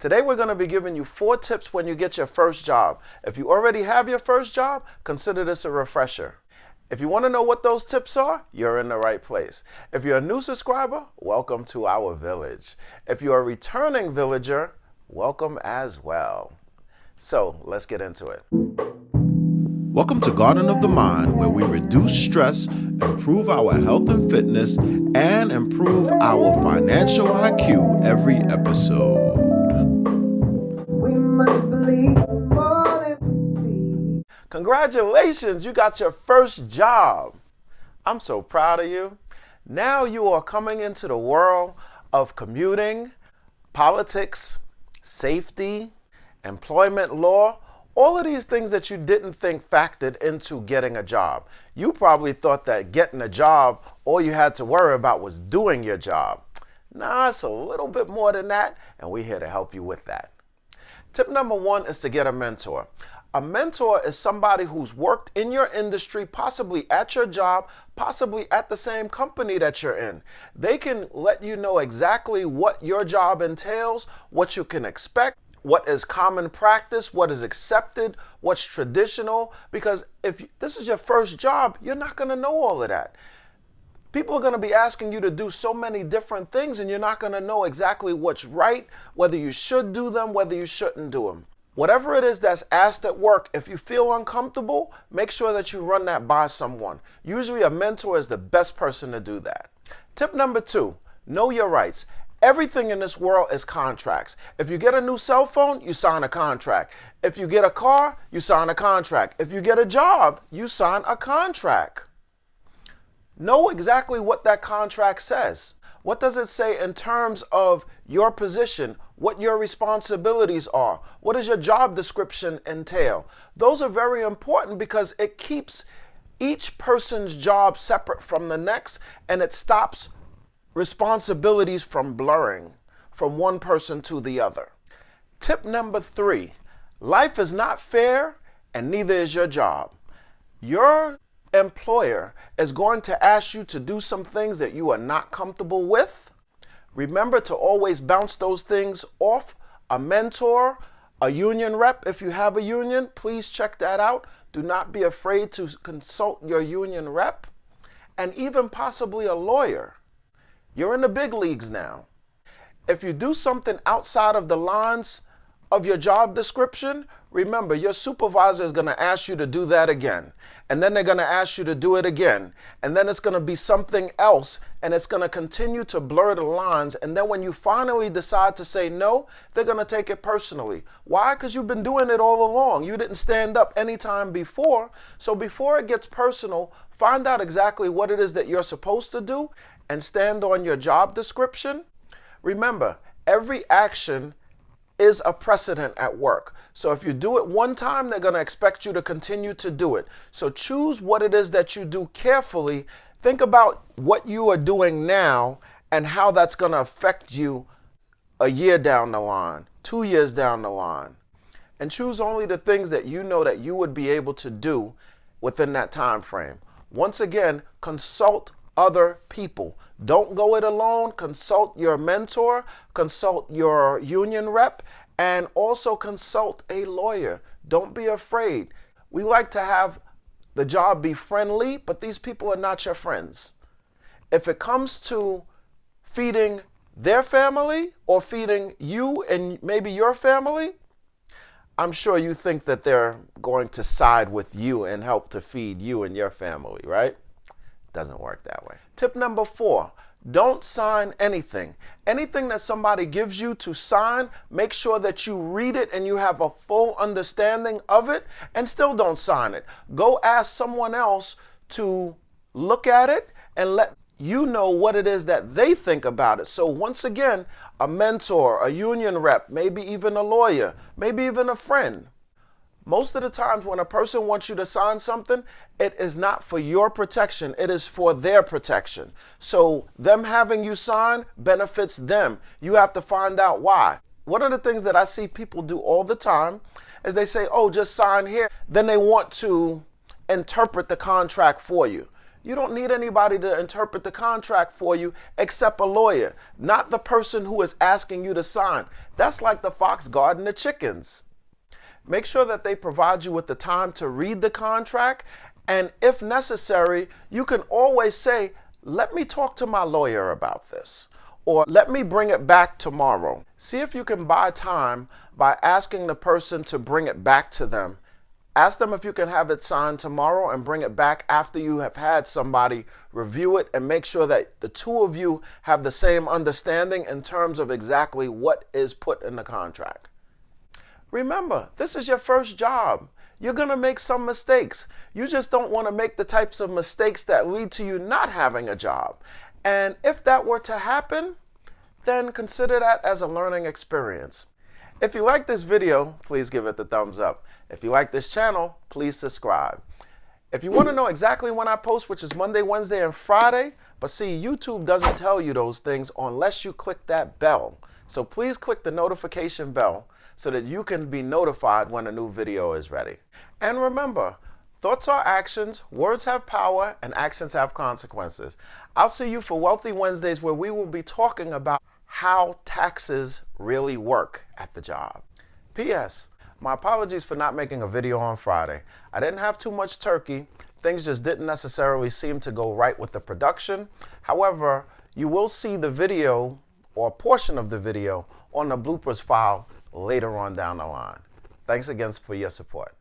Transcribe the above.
Today we're going to be giving you 4 tips when you get your first job. If you already have your first job, consider this a refresher. If you want to know what those tips are, you're in the right place. If you're a new subscriber, welcome to our village. If you're a returning villager, welcome as well. So let's get into it. Welcome to Garden of the Mind, where we reduce stress, improve our health and fitness, and improve our financial IQ every episode. We must believe more than we see. Congratulations, you got your first job. I'm so proud of you. Now you are coming into the world of commuting, politics, safety, employment law, all of these things that you didn't think factored into getting a job. You probably thought that getting a job, all you had to worry about was doing your job. Nah, it's a little bit more than that, and we're here to help you with that. Tip number 1 is to get a mentor. A mentor is somebody who's worked in your industry, possibly at your job, possibly at the same company that you're in. They can let you know exactly what your job entails, what you can expect, what is common practice, what is accepted, what's traditional, because if this is your first job, you're not going to know all of that. People are going to be asking you to do so many different things, and you're not going to know exactly what's right, whether you should do them, whether you shouldn't do them. Whatever it is that's asked at work, if you feel uncomfortable, make sure that you run that by someone. Usually a mentor is the best person to do that. Tip number 2, know your rights. Everything in this world is contracts. If you get a new cell phone, you sign a contract. If you get a car, you sign a contract. If you get a job, you sign a contract. Know exactly what that contract says. What does it say in terms of your position, what your responsibilities are? What does your job description entail? Those are very important because it keeps each person's job separate from the next, and it stops responsibilities from blurring from one person to the other. Tip number 3, life is not fair and neither is your job. Your employer is going to ask you to do some things that you are not comfortable with. Remember to always bounce those things off a mentor, a union rep. If you have a union, please check that out. Do not be afraid to consult your union rep, and even possibly a lawyer. You're in the big leagues now. If you do something outside of the lines of your job description, remember your supervisor is going to ask you to do that again. And then they're going to ask you to do it again. And then it's going to be something else, and it's going to continue to blur the lines. And then when you finally decide to say no, they're going to take it personally. Why? Because you've been doing it all along. You didn't stand up any time before. So before it gets personal, find out exactly what it is that you're supposed to do and stand on your job description. Remember, every action is a precedent at work. So if you do it one time, they're going to expect you to continue to do it. So choose what it is that you do carefully. Think about what you are doing now and how that's going to affect you a year down the line, 2 years down the line. And choose only the things that you know that you would be able to do within that time frame. Once again, consult other people. Don't go it alone. Consult your mentor, consult your union rep, and also consult a lawyer. Don't be afraid. We like to have the job be friendly, but these people are not your friends. If it comes to feeding their family or feeding you and maybe your family, I'm sure you think that they're going to side with you and help to feed you and your family, right? Doesn't work that way. Tip number 4, don't sign anything. Anything that somebody gives you to sign, make sure that you read it and you have a full understanding of it, and still don't sign it. Go ask someone else to look at it and let you know what it is that they think about it. So once again, a mentor, a union rep, maybe even a lawyer, maybe even a friend. Most of the times when a person wants you to sign something, it is not for your protection. It is for their protection. So them having you sign benefits them. You have to find out why. One of the things that I see people do all the time is they say, oh, just sign here. Then they want to interpret the contract for you. You don't need anybody to interpret the contract for you except a lawyer, not the person who is asking you to sign. That's like the fox guarding the chickens. Make sure that they provide you with the time to read the contract, and if necessary, you can always say, let me talk to my lawyer about this, or let me bring it back tomorrow. See if you can buy time by asking the person to bring it back to them. Ask them if you can have it signed tomorrow and bring it back after you have had somebody review it, and make sure that the two of you have the same understanding in terms of exactly what is put in the contract. Remember, this is your first job. You're going to make some mistakes. You just don't want to make the types of mistakes that lead to you not having a job. And if that were to happen, then consider that as a learning experience. If you like this video, please give it the thumbs up. If you like this channel, please subscribe. If you want to know exactly when I post, which is Monday, Wednesday, and Friday, but see, YouTube doesn't tell you those things unless you click that bell. So please click the notification bell so that you can be notified when a new video is ready. And remember, thoughts are actions, words have power, and actions have consequences. I'll see you for Wealthy Wednesdays, where we will be talking about how taxes really work at the job. P.S. My apologies for not making a video on Friday. I didn't have too much turkey. Things just didn't necessarily seem to go right with the production. However, you will see the video or a portion of the video on the bloopers file later on down the line. Thanks again for your support.